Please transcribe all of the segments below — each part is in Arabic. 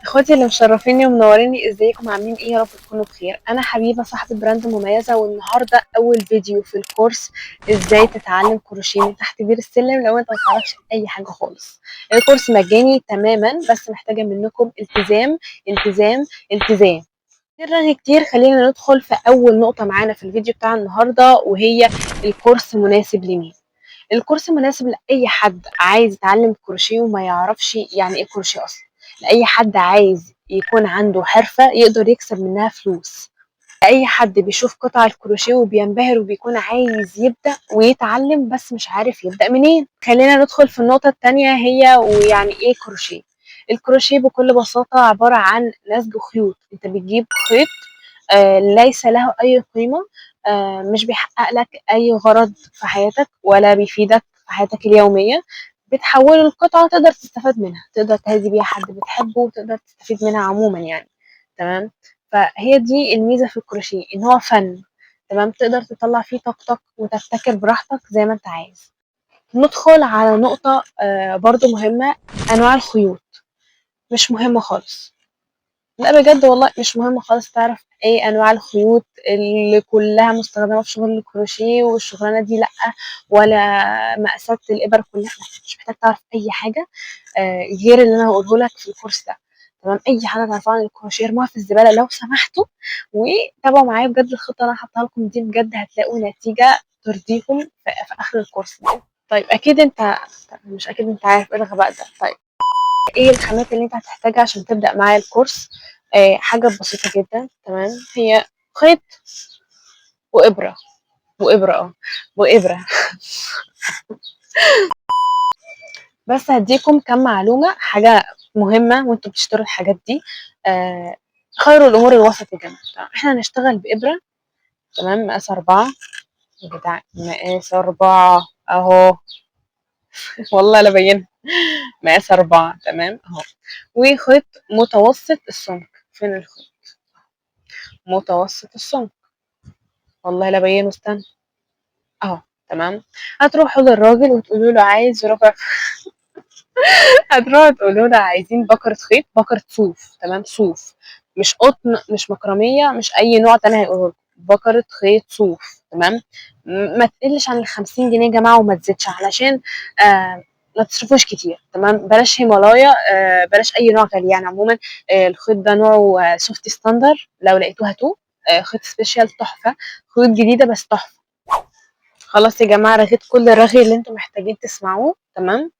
اخواتي اللي مشرفيني ومنوريني، ازيكم؟ عاملين ايه؟ يا رب تكونوا بخير. انا حبيبه صاحبه براند مميزه، والنهارده اول فيديو في الكورس ازاي تتعلم كروشيه من تحت بير السلم لو انت ما تعرفش اي حاجه خالص. الكورس مجاني تماما، بس محتاجه منكم التزام التزام التزام. غير رغي كتير، خلينا ندخل في اول نقطه معانا في الفيديو بتاع النهارده، وهي الكورس مناسب لمين. الكورس مناسب لأي حد عايز يتعلم كروشيه وما يعرفش يعني ايه كروشيه اصلا، لأي حد عايز يكون عنده حرفة يقدر يكسب منها فلوس، لأي حد بيشوف قطع الكروشيه وبينبهر وبيكون عايز يبدأ ويتعلم بس مش عارف يبدأ منين. خلينا ندخل في النقطة التانية، هي ويعني ايه كروشيه. الكروشيه بكل بساطة عبارة عن نسج خيوط. انت بتجيب خيط ليس له أي قيمة، مش بيحقق لك أي غرض في حياتك ولا بيفيدك في حياتك اليومية، بتحوله لقطعة تقدر تستفاد منها، تقدر تهدي بيها حد بتحبه، وتقدر تستفيد منها عموما يعني. تمام. فهي دي الميزة في الكروشيه، إن هو فن. تمام، تقدر تطلع فيه طاقتك وتبتكر براحتك زي ما انت عايز. ندخل على نقطة برضو مهمة، أنواع الخيوط. مش مهمة خالص، لا بجد والله مش مهم خالص تعرف ايه انواع الخيوط اللي كلها مستخدمه في شغل الكروشيه والشغلانه دي، لا. ولا مقاسات الابر كلها، لا. مش محتاج تعرف اي حاجه غير اللي انا هقوله لك في الكورس ده. تمام، اي حاجه تعرفها عن الكروشيه ارموها في الزباله لو سمحتوا، وتابعوا معايا بجد. الخطه اللي انا حاطها لكم دي بجد هتلاقوا نتيجه ترضيكم في اخر الكورس ده. طيب اكيد انت، مش اكيد انت عارف ايه الغباء ده. طيب ايه الخامات اللي انت هتحتاجها عشان تبدأ معايا الكورس؟ حاجة بسيطة جدا. تمام، هي خيط وإبرة. وإبرة بس هديكم كم معلومة، حاجة مهمة وانتوا بتشتروا الحاجات دي. خير الأمور الوسط يا جماعة. احنا هنشتغل بإبرة. تمام، مقاس 4. بتاع مقاس 4 اهو. والله لا بينها. مقاس 4. تمام اهو. وخيط متوسط السمك. فين الخيط متوسط السمك؟ والله لا بينه، استنى اهو. تمام، هتروحوا للراجل وتقولوا له عايز ربع هتروحوا تقولوا له عايزين بكرة خيط، بكرة صوف. تمام، صوف، مش قطن، مش مكرمية، مش اي نوع تاني هيقولوا لكم. بكرة خيط صوف. تمام، ما تقلش عن ال50 جنيه يا جماعة، وما تزيدش علشان ما تصرفوش كتير. تمام، بلاش هيمالايا، بلاش اي نوع غالي يعني عموما. الخيط ده نوعه سوفت ستاندر، لو لقيتوه هاتوه. خيط سبيشال تحفة، خيوط جديدة بس تحفة. خلاص يا جماعة، رغيت كل الرغي اللي انتم محتاجين تسمعوه. تمام،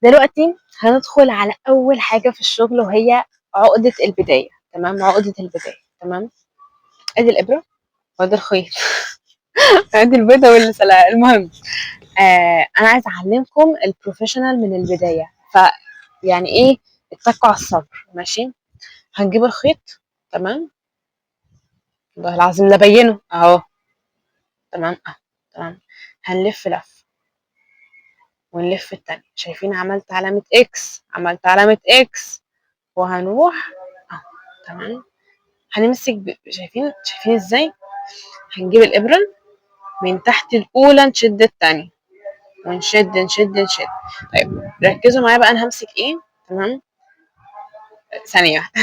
دلوقتي هندخل على أول حاجة في الشغل، وهي عقدة البداية. تمام، عقدة البداية. تمام، ادي الإبرة وادي الخيط ادي البيضة واللي سلقها. المهم، أنا عايز أعلمكم البروفيشنال من البداية. يعني إيه؟ اتكوا على الصبر. ماشي، هنجيب الخيط. تمام، والله العظيم لا بينه أهو. تمام أهو. تمام، هنلف لف ونلف التانية. شايفين عملت علامة إكس؟ عملت علامة إكس. وهنروح أهو. تمام، هنمسك شايفين إزاي؟ هنجيب الإبرة من تحت الأولى، نشد التانية، ونشد نشد نشد. طيب ركزوا معايا بقى، أنا همسك إيه. تمام، ثانية واحدة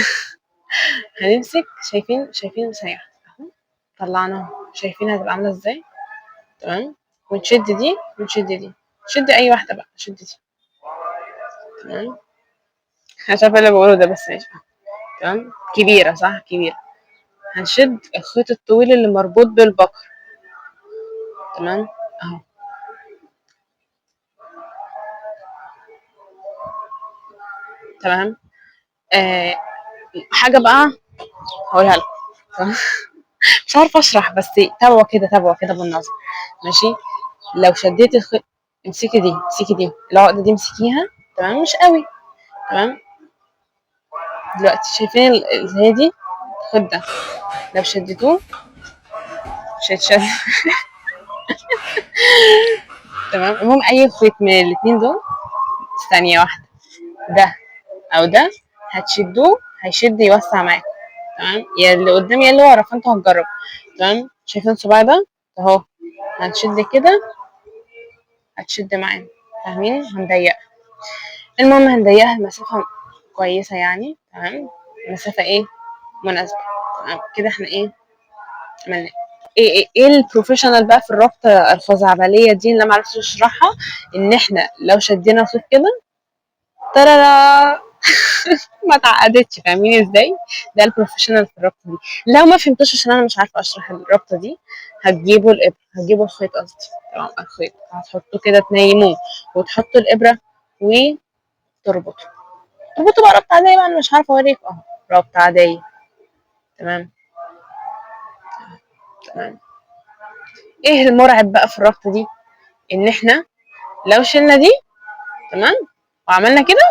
هنمسك، شايفين ثانية واحدة أهو. طلعنا، شايفين هتبقى عاملة إزاي؟ تمام، ونشد دي ونشد دي. شد أي واحدة بقى، شد دي. تمام، أنا مش عارفة اللي بقوله ده بس ماشي. تمام، كبيرة صح، كبيرة. هنشد الخيط الطويل اللي مربوط بالبقر. تمام اهو. تمام، آه حاجة بقى هقولها لكم. تمام؟ مش عارفة اشرح، بس تابعوا كده، تابعوا كده بالنظر. ماشي، لو شديت الخيط، امسكي دي العقدة دي، امسكيها. تمام، مش قوي. تمام، دلوقتي شايفين اللي هي دي الخيط ده، لو شديتوه شد تمام، المهم اي خيط من الاتنين دول، ثانية واحدة، ده او ده، هتشدوه هيشد يوسع معاك. تمام، يا اللي قدام يا اللي ورا، فانتوا هتجربوا. تمام، شايفين صباعي ده اهو؟ هنشد كده، هتشد معانا. فاهمين؟ هنضيقها. المهم هنضيقها المسافة كويسة يعني. تمام، مسافه ايه مناسبه. تمام كده احنا ايه عملنا. ايه البروفيشنال بقى في الربط الخزعبليه دي اللي انا معرفتش اشرحها؟ ان احنا لو شدينا الخيط كده ترارا ما اتعقدتش. فاهمين ازاي؟ ده البروفيشنال في الربطه دي. لو ما فهمتوش عشان انا مش عارفه اشرح الربطه دي، هتجيبوا الابره، هتجيبوا الخيط قصدي، تمام، الخيط هتحطوه كده تنيموه وتحطوا الابره وتربطوا. تربطوا بقى ربطه عاديه بقى، انا مش عارفه اوريك اهو ربطه عاديه. تمام. تمام. ايه المرعب بقى في الربطه دي؟ ان احنا لو شلنا دي، تمام، وعملنا كده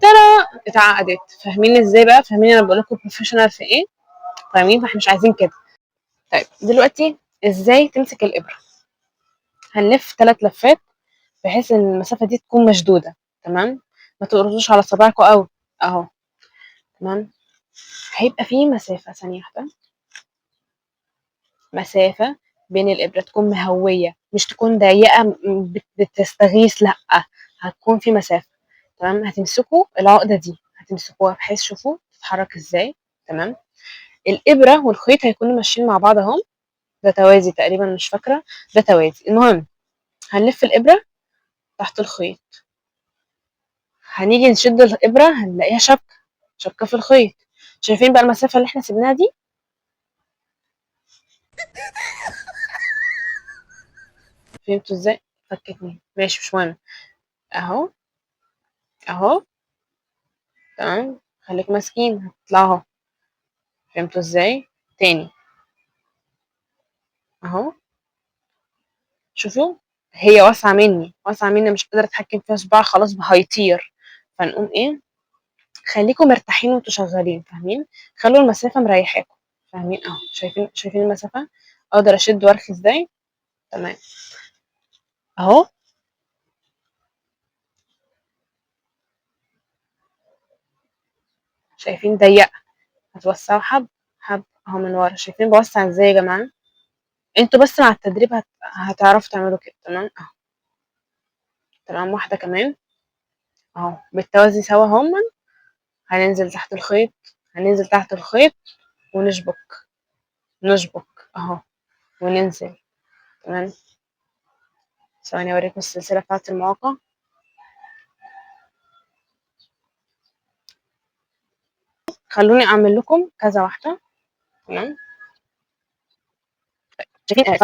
ترى اتعقدت. فاهمين ازاي بقى؟ فاهمين انا بقول لكم بروفيشنال في ايه؟ فاهمين؟ فاحنا مش عايزين كده. طيب دلوقتي ازاي تمسك الابره؟ هنلف 3 لفات بحيث ان المسافه دي تكون مشدوده. تمام. ما تقرصوش على صباعكم قوي اهو. تمام. هيبقى في مسافه، ثانيه واحده، مسافه بين الابره تكون مهويه، مش تكون ضيقه بتستغيث، لا، هتكون في مسافه. تمام. هتمسكوا العقده دي، هتمسكوها بحيث شوفوا تتحرك ازاي. تمام. الابره والخيط هيكونوا ماشيين مع بعض اهم. ده توازي تقريبا، مش فاكره. ده توازي. المهم هنلف الابره تحت الخيط، هنيجي نشد الابره هنلاقيها شبكه، شبكه في الخيط. شايفين بقى المسافه اللي احنا سيبناها دي؟ فهمتوا ازاي؟ فكتني، ماشي مش مهم. اهو اهو. تمام. خليكم ماسكين هتطلعوا اهو. فهمتوا ازاي؟ تاني اهو. شوفوا، هي واسعه مني، واسعه مني، مش قادره اتحكم فيها، صباعي خلاص هيطير. فنقوم ايه؟ خليكم مرتاحين وانتوا شغالين. فاهمين؟ خلوا المسافه مريحاكم. فاهمين؟ اهو. شايفين المسافه؟ اقدر اشد وارخي ازاي. تمام. اهو. شايفين ضيقه؟ هتوسعوا حب حب اهو من ورا. شايفين بوسع ازاي يا جماعه؟ انتوا بس مع التدريب هتعرفوا تعملوا كده. تمام اهو. تمام. واحده كمان اهو بالتوازي سوا هما. هننزل تحت الخيط، هننزل تحت الخيط ونشبك، نشبك اهو وننزل. تمام. ثواني اوريكم السلسله بتاعت المعاقه. خلوني اعمل لكم كذا واحده. تمام. شايفين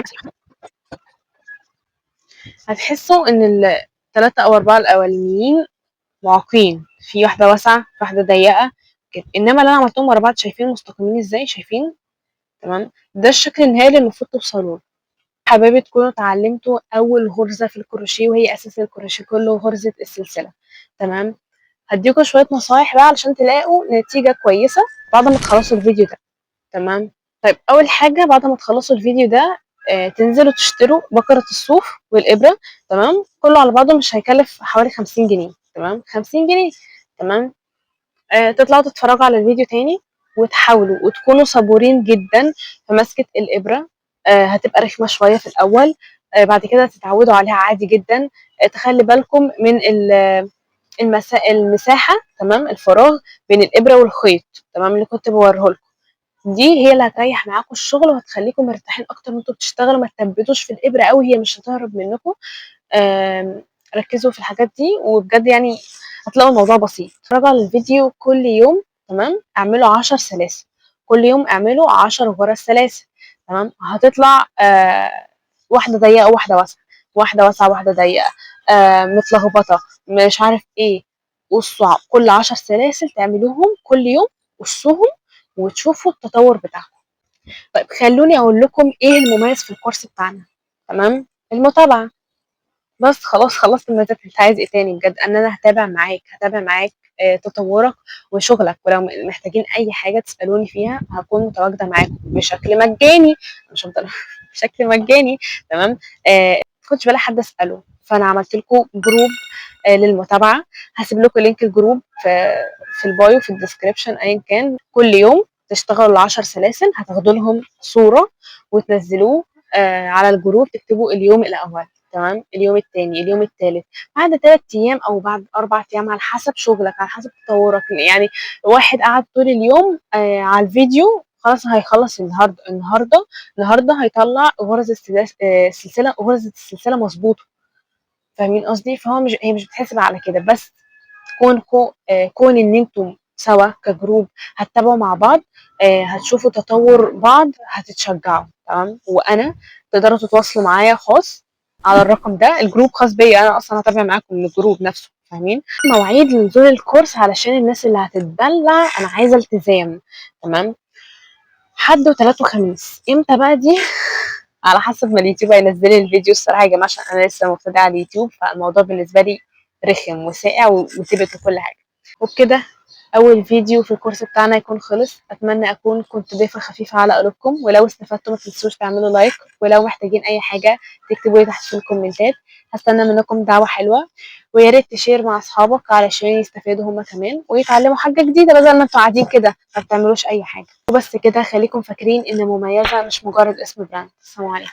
هتحسوا ان الثلاثه او اربعه الاولانيين معاقين، في واحده واسعه، في واحده ضيقه كده، انما اللي انا عملتهم ورا بعض شايفين مستقيمين ازاي؟ شايفين؟ تمام. ده الشكل النهائي اللي المفروض توصلوا له. حبايبي تكونوا اتعلمتوا اول غرزه في الكروشيه، وهي اساس الكروشيه كله، غرزه السلسله. تمام. هديكوا شويه نصايح بقى علشان تلاقوا نتيجه كويسه بعد ما تخلصوا الفيديو ده. تمام. طيب اول حاجه بعد ما تخلصوا الفيديو ده، تنزلوا تشتروا بكره الصوف والابره. تمام. كله على بعضه مش هيكلف حوالي 50 جنيه. تمام. 50 جنيه. تمام. تطلعوا تتفرجوا على الفيديو تاني، وتحاولوا وتكونوا صبورين جدا في مسكة الإبرة. هتبقى رخمة شوية في الأول، بعد كده تتعودوا عليها عادي جدا. تخلي بالكم من المساحة، تمام، الفراغ بين الإبرة والخيط، تمام، اللي كنت بوريه لكم. دي هي اللي هتريح معاكم الشغل وهتخليكم مرتاحين اكتر وانتوا بتشتغلوا. ما تثبتوش في الابره قوي، هي مش هتهرب منكم. ركزوا في الحاجات دي وبجد يعني هتلاقوا الموضوع بسيط. اتفرجوا على الفيديو كل يوم. تمام. اعملوا 10 سلاسل كل يوم، اعملوا 10 غرز سلاسل. تمام. هتطلع واحده ضيقه وواحده واسعه، واحده واسعه واحده ضيقه، متلخبطه، مش عارف ايه. قصوا كل 10 سلاسل تعملوهم كل يوم، قصوهم وتشوفوا التطور بتاعكم. طيب خلوني اقول لكم ايه المميز في الكورس بتاعنا. تمام. المتابعه. بس خلاص خلصت المذاكرة، انت عايز ايه تاني؟ بجد ان انا هتابع معاك تطورك وشغلك، ولو محتاجين اي حاجة تسألوني فيها هكون متواجدة معاكم بشكل مجاني. مش هفضل بشكل مجاني. تمام. كنتش بلاقي حد اسأله، فانا عملت لكم جروب للمتابعة. هسيب لكم لينك الجروب في البايو، في الديسكريبشن، ايا كان. كل يوم تشتغلوا ال10 سلاسل هتاخدوا لهم صورة وتنزلوه على الجروب، تكتبوا اليوم الاول. تمام، اليوم التاني، اليوم التالت، بعد 3 أيام أو بعد 4 أيام على حسب شغلك، على حسب تطورك. يعني واحد قعد طول اليوم على الفيديو خلاص هيخلص النهارده هيطلع غرز السلسلة غرزة السلسلة مظبوطة. فاهمين قصدي؟ فهو هي مش بتحسب على كده بس. كون ان انتم سوا كجروب هتتابعوا مع بعض، هتشوفوا تطور بعض، هتتشجعوا. تمام، وانا تقدروا تتواصلوا معايا خاص على الرقم ده، الجروب خاص بيا انا اصلا، هتابع معاكم من الجروب نفسه. فاهمين؟ مواعيد لنزول الكورس علشان الناس اللي هتتدلع، انا عايزه التزام. تمام، حد وتلات وخميس. امتى بقى دي؟ على حسب ما اليوتيوب هينزل لي الفيديو الصراحه يا جماعه، عشان انا لسه مبتدئه على اليوتيوب، فالموضوع بالنسبه لي رخم وساقع وتبت وكل حاجه. وبكده اول فيديو في الكورس بتاعنا يكون خلص. اتمنى اكون كنت ضيفه خفيفه على قلوبكم، ولو استفدتوا ما تنسوش تعملوا لايك، ولو محتاجين اي حاجه تكتبوا لي تحت في الكومنتات. هستنى منكم دعوه حلوه، ويا ريت تشير مع اصحابك علشان يستفادوا هما كمان ويتعلموا حاجه جديده، بدل ما انتوا قاعدين كده ما بتعملوش اي حاجه. وبس كده، خليكم فاكرين ان مميزه مش مجرد اسم براند. السلام عليكم.